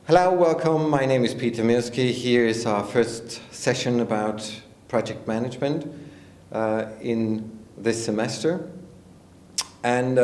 Hello, welcome. My name is Peter Mirski. Here is our first session about project management in this semester. And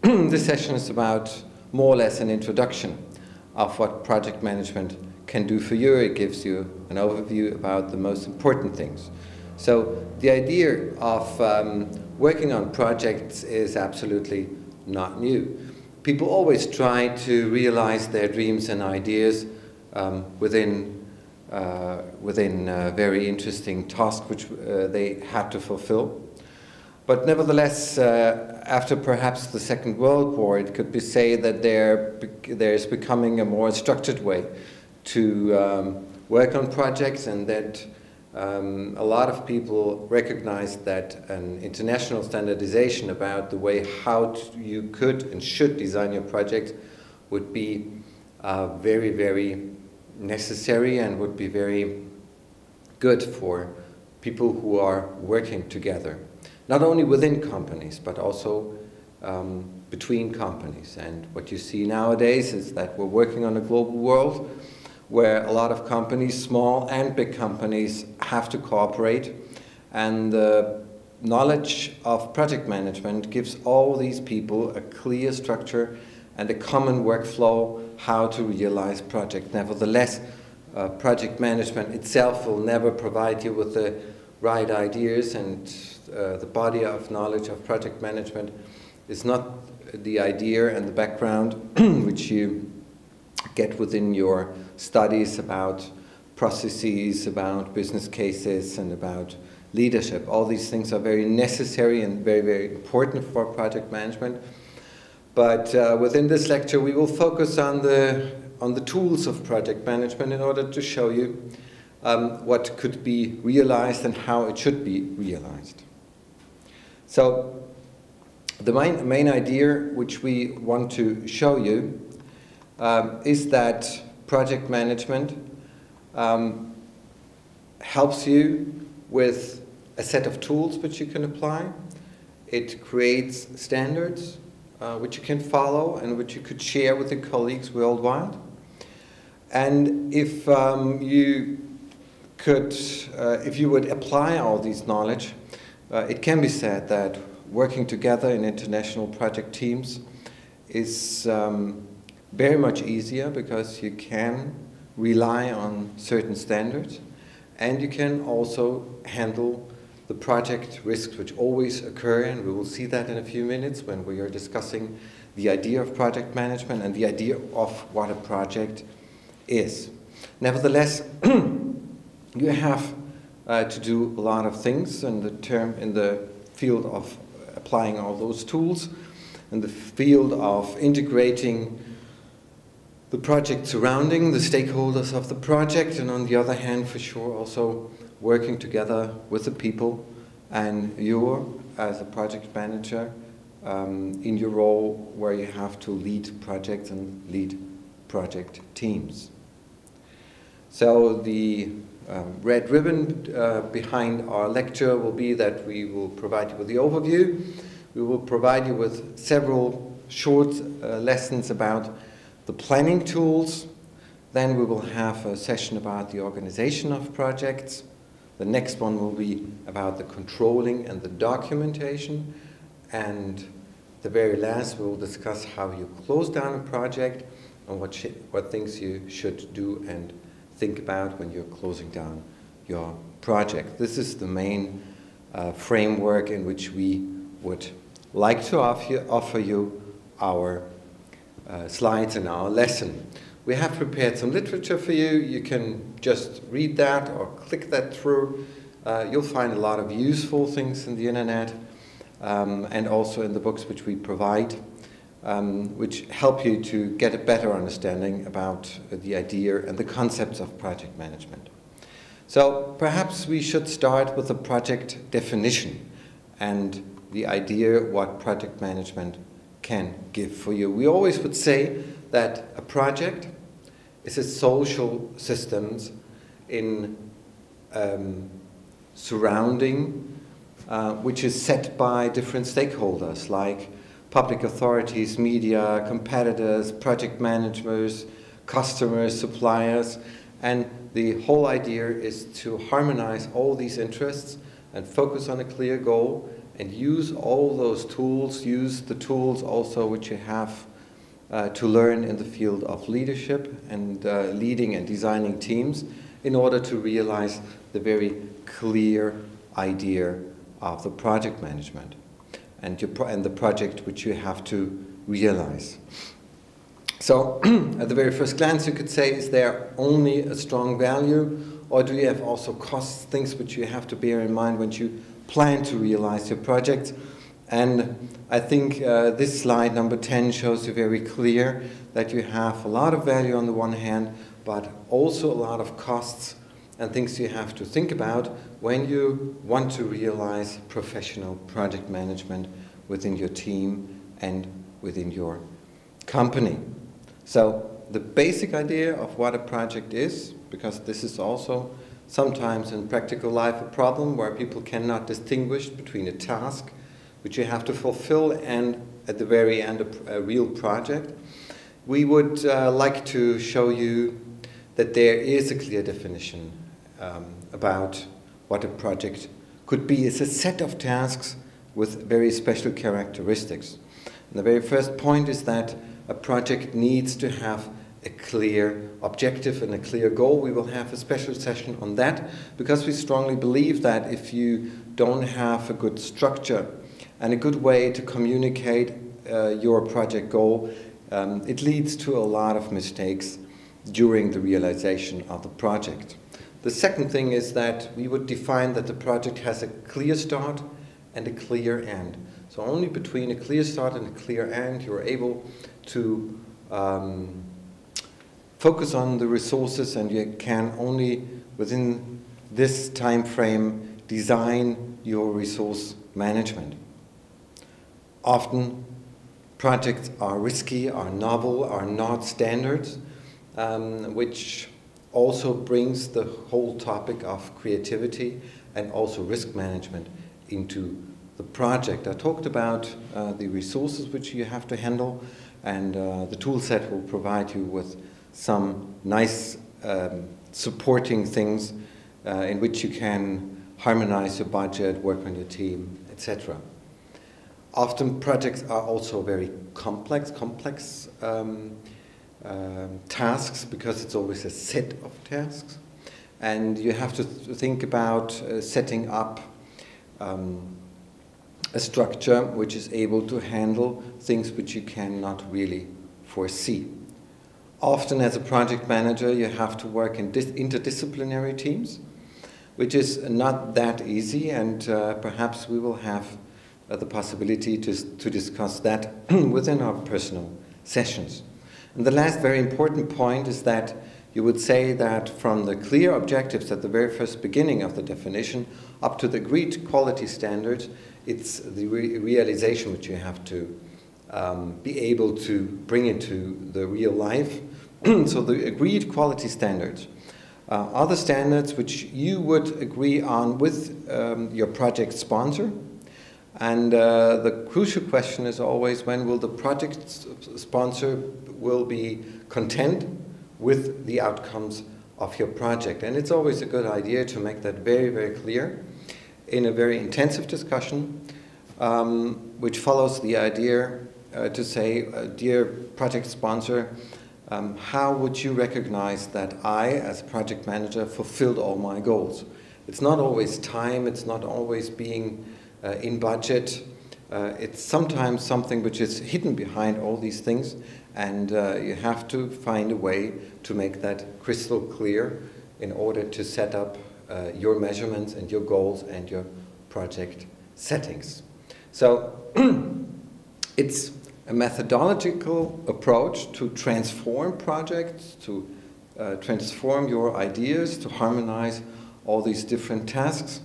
this session is about more or less an introduction of what project management can do for you. It gives you an overview about the most important things. So the idea of working on projects is absolutely not new. People always try to realize their dreams and ideas within very interesting tasks which they had to fulfill. But nevertheless, after perhaps the Second World War, it could be said that there is becoming a more structured way to work on projects, and that a lot of people recognize that an international standardization about the way how you could and should design your project would be very, very necessary and would be very good for people who are working together. Not only within companies, but also between companies. And what you see nowadays is that we're working on a global world where a lot of companies, small and big companies, have to cooperate. And the knowledge of project management gives all these people a clear structure and a common workflow how to realize project. Nevertheless, project management itself will never provide you with the right ideas, and the body of knowledge of project management is not the idea and the background which you get within your studies about processes, about business cases, and about leadership. All these things are very necessary and very, very important for project management. But within this lecture, we will focus on the tools of project management in order to show you what could be realized and how it should be realized. So the main idea which we want to show you is that project management helps you with a set of tools which you can apply. It creates standards which you can follow and which you could share with your colleagues worldwide. And if you would apply all these knowledge, it can be said that working together in international project teams is very much easier, because you can rely on certain standards, and you can also handle the project risks which always occur, and we will see that in a few minutes when we are discussing the idea of project management and the idea of what a project is. Nevertheless, you have to do a lot of things in the field of applying all those tools, in the field of integrating the project surrounding the stakeholders of the project, and on the other hand, for sure, also working together with the people, and you as a project manager in your role where you have to lead projects and lead project teams. So the red ribbon behind our lecture will be that we will provide you with the overview. We will provide you with several short lessons about the planning tools. Then we will have a session about the organization of projects. The next one will be about the controlling and the documentation. And the very last, we will discuss how you close down a project and what things you should do and think about when you're closing down your project. This is the main framework in which we would like to offer you our slides in our lesson. We have prepared some literature for you. You can just read that or click that through. You'll find a lot of useful things in the internet and also in the books which we provide, which help you to get a better understanding about the idea and the concepts of project management. So perhaps we should start with the project definition and the idea what project management can give for you. We always would say that a project is a social system in surrounding which is set by different stakeholders like public authorities, media, competitors, project managers, customers, suppliers, and the whole idea is to harmonize all these interests and focus on a clear goal and use all those tools, use the tools also which you have to learn in the field of leadership and leading and designing teams in order to realize the very clear idea of the project management and the project which you have to realize. So, at the very first glance, you could say, is there only a strong value, or do you have also costs, things which you have to bear in mind when you plan to realize your project? And I think this slide, number 10, shows you very clear that you have a lot of value on the one hand, but also a lot of costs and things you have to think about when you want to realize professional project management within your team and within your company. So the basic idea of what a project is, because this is also sometimes in practical life a problem where people cannot distinguish between a task which you have to fulfill and at the very end a real project. We would like to show you that there is a clear definition about what a project could be. It's a set of tasks with very special characteristics. And the very first point is that a project needs to have a clear objective and a clear goal. We will have a special session on that because we strongly believe that if you don't have a good structure and a good way to communicate your project goal, it leads to a lot of mistakes during the realization of the project. The second thing is that we would define that the project has a clear start and a clear end. So only between a clear start and a clear end you're able to focus on the resources, and you can only within this time frame design your resource management. Often projects are risky, are novel, are not standard, which also brings the whole topic of creativity and also risk management into the project. I talked about the resources which you have to handle, and the tool set will provide you with some nice supporting things in which you can harmonize your budget, work on your team, etc. Often projects are also very complex tasks because it's always a set of tasks, and you have to think about setting up a structure which is able to handle things which you cannot really foresee. Often as a project manager you have to work in interdisciplinary teams, which is not that easy, and perhaps we will have the possibility to discuss that within our personal sessions. And the last very important point is that you would say that from the clear objectives at the very first beginning of the definition up to the agreed quality standards, it's the realization which you have to be able to bring into the real life. So the agreed quality standards are the standards which you would agree on with your project sponsor. And the crucial question is always, when will the project sponsor will be content with the outcomes of your project? And it's always a good idea to make that very, very clear in a very intensive discussion, which follows the idea to say, dear project sponsor, how would you recognize that I, as project manager, fulfilled all my goals? It's not always time, it's not always being in budget. It's sometimes something which is hidden behind all these things, and you have to find a way to make that crystal clear in order to set up your measurements and your goals and your project settings. So it's a methodological approach to transform projects, to transform your ideas, to harmonize all these different tasks.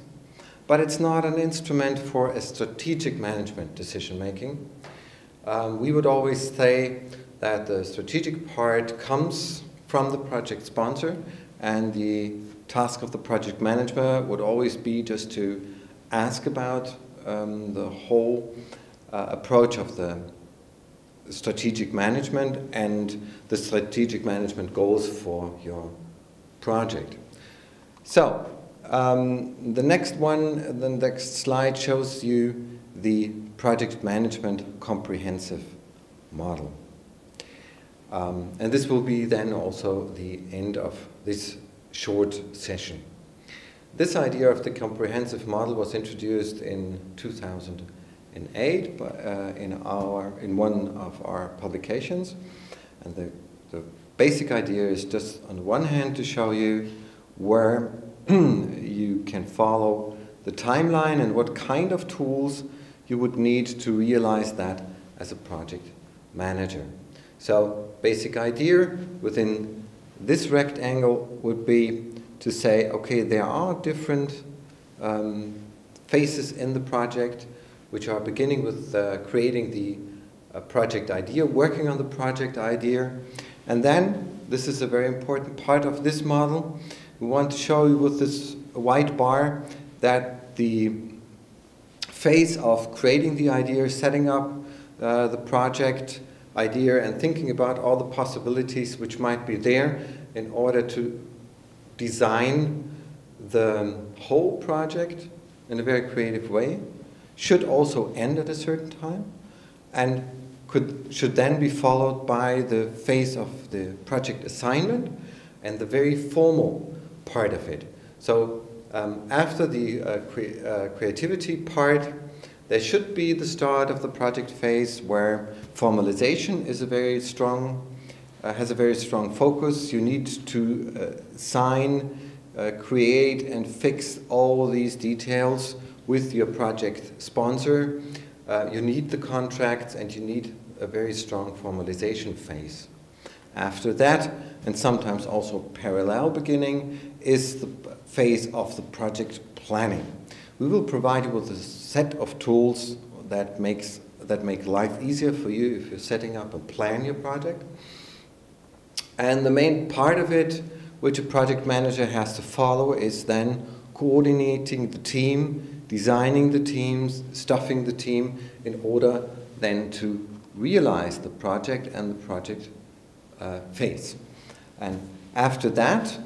But it's not an instrument for a strategic management decision-making. We would always say that the strategic part comes from the project sponsor, and the task of the project manager would always be just to ask about the whole approach of the strategic management and the strategic management goals for your project. So, the next slide shows you the project management comprehensive model. And this will be then also the end of this short session. This idea of the comprehensive model was introduced in 2008 in one of our publications. And the basic idea is just on the one hand to show you where you can follow the timeline and what kind of tools you would need to realize that as a project manager. So, basic idea within this rectangle would be to say, okay, there are different phases in the project which are beginning with creating the project idea, working on the project idea, and then, this is a very important part of this model, we want to show you with this white bar that the phase of creating the idea, setting up the project idea and thinking about all the possibilities which might be there in order to design the whole project in a very creative way, should also end at a certain time and should then be followed by the phase of the project assignment and the very formal part of it. So after the creativity part, there should be the start of the project phase where formalization is a very strong, has a very strong focus. You need to sign, create and fix all these details with your project sponsor. You need the contracts and you need a very strong formalization phase. After that, and sometimes also parallel beginning, is the phase of the project planning. We will provide you with a set of tools that make life easier for you if you're setting up and plan your project. And the main part of it, which a project manager has to follow, is then coordinating the team, designing the teams, stuffing the team, in order then to realize the project and the project phase. And after that,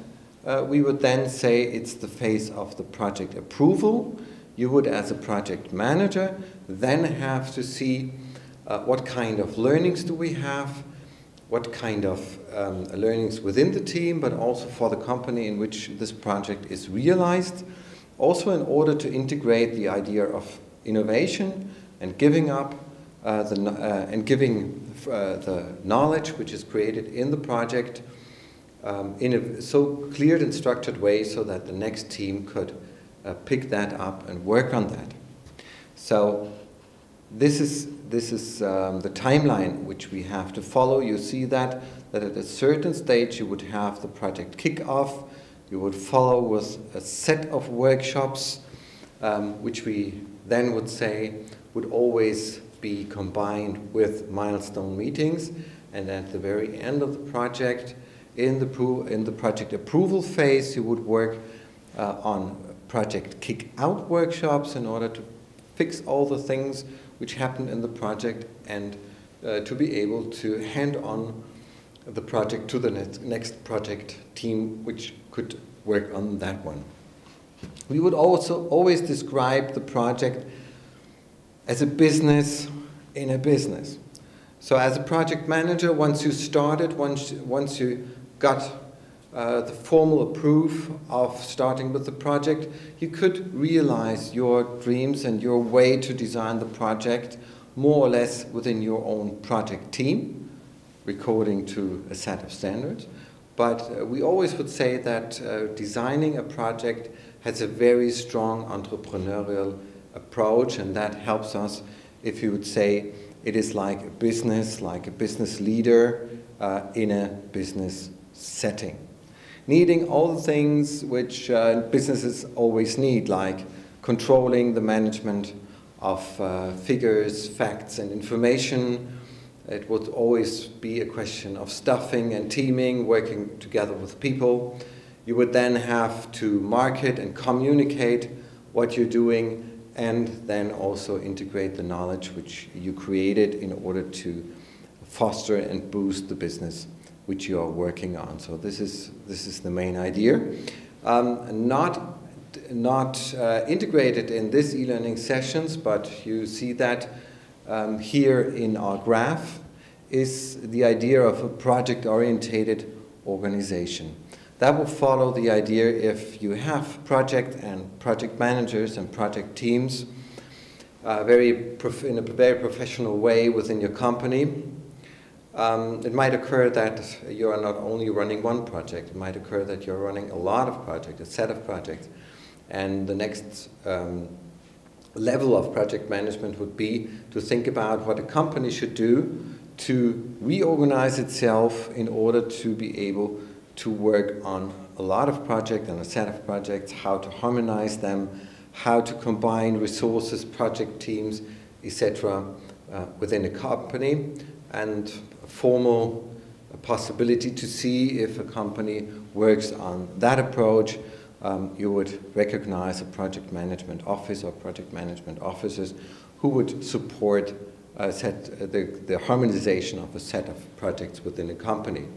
we would then say it's the phase of the project approval. You would, as a project manager, then have to see what kind of learnings do we have, what kind of learnings within the team, but also for the company in which this project is realized. Also in order to integrate the idea of innovation and giving up the knowledge which is created in the project in a so cleared and structured way so that the next team could pick that up and work on that. So this is the timeline which we have to follow. You see that at a certain stage you would have the project kickoff. You would follow with a set of workshops which we then would say would always be combined with milestone meetings, and at the very end of the project, in the project approval phase, you would work on project kick-out workshops in order to fix all the things which happened in the project and to be able to hand on the project to the next project team which could work on that one. We would also always describe the project as a business in a business. So as a project manager, once you started, once you got the formal approval of starting with the project, you could realize your dreams and your way to design the project more or less within your own project team, according to a set of standards. But we always would say that designing a project has a very strong entrepreneurial approach, and that helps us, if you would say, it is like a business leader in a business setting. Needing all the things which businesses always need, like controlling the management of figures, facts, and information. It would always be a question of staffing and teaming, working together with people. You would then have to market and communicate what you're doing, and then also integrate the knowledge which you created in order to foster and boost the business which you are working on. So this is the main idea. Not integrated in this e-learning sessions, but you see that here in our graph is the idea of a project-orientated organization. That will follow the idea if you have project and project managers and project teams in a very professional way within your company. It might occur that you are not only running one project, it might occur that you're running a lot of projects, a set of projects. And the next level of project management would be to think about what a company should do to reorganize itself in order to be able to work on a lot of projects and a set of projects, how to harmonize them, how to combine resources, project teams, etc. Within a company, and a formal possibility to see if a company works on that approach. You would recognize a project management office or project management officers who would support the harmonization of a set of projects within a company.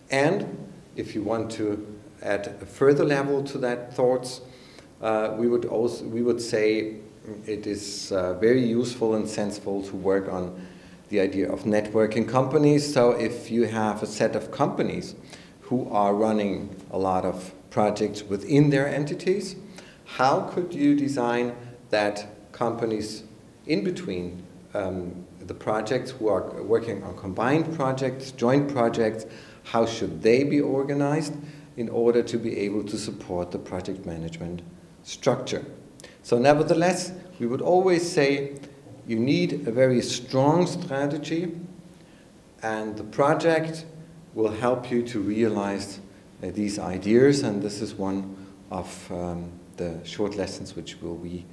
And if you want to add a further level to that thoughts, we would say it is very useful and sensible to work on the idea of networking companies. So if you have a set of companies who are running a lot of projects within their entities, how could you design that companies in between the projects who are working on combined projects, joint projects, how should they be organized in order to be able to support the project management structure? So nevertheless, we would always say you need a very strong strategy, and the project will help you to realize these ideas, and this is one of the short lessons which we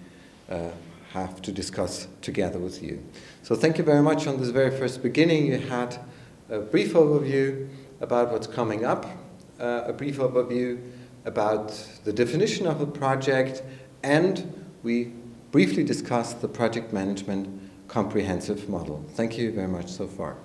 have to discuss together with you. So thank you very much. On this very first beginning, you had a brief overview about what's coming up, a brief overview about the definition of a project, and we briefly discussed the project management comprehensive model. Thank you very much so far.